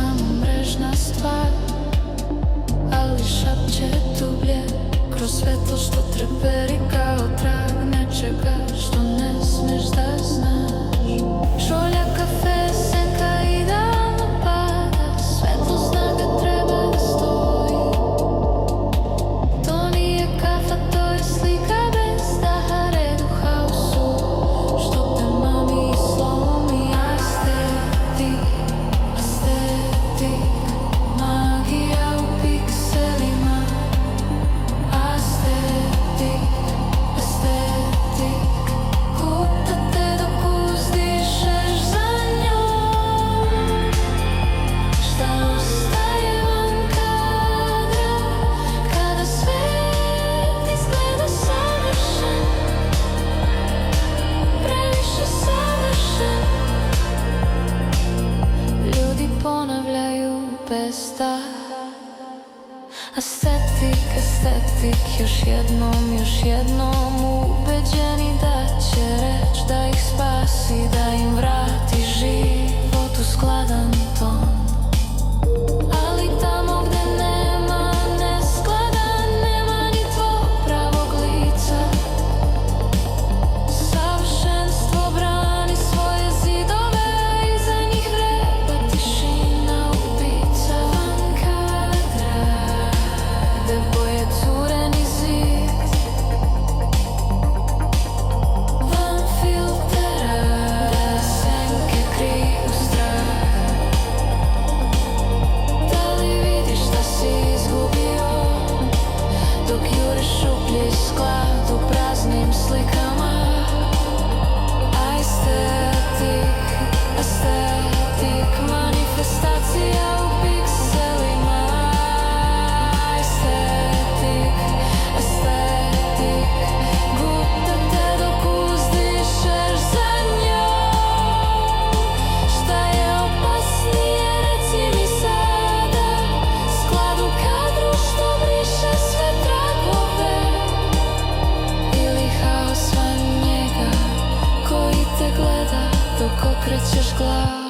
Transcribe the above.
samo mrežna stvar, ali šapće dublje kroz svetlo što treperi kao trag nečega što ne smeš da znaš. Šolja, kafe, senka idealno pada, svetlo zna ga treba da stoji. To nije kafa, to je slika bez daha, red u haosu što te mami i slomi. Estetik, magija u pikselima. Estetik, guta te dok uzdišeš za njom. Šta ostaje van kadra kada svet izgleda savršen, previše savršen. Ljudi ponavljaju bez daha. Estetik, još jednom ubeđeni da će reč da ih spasi, da im vrati život u skladan ton. Ali tamo gde nema nesklada, nema ni tvog pravog lica. Savršenstvo brani svoje zidove, a iza njih vreba tišina ubica. Van kadra, gde boje cure niz zid, van filtera, da senke kriju strah. Da li vidiš da si izgubio dok juriš šuplje iz sklad u praznim slikama? Estetik, manifestacija u pikselima. Estetik, guta te dok uzdišeš za njom. Šta je opasnije, reci mi sada, sklad u kadru što briše sve tragove, ili haos van njega koji te gleda dok okrećeš glavu.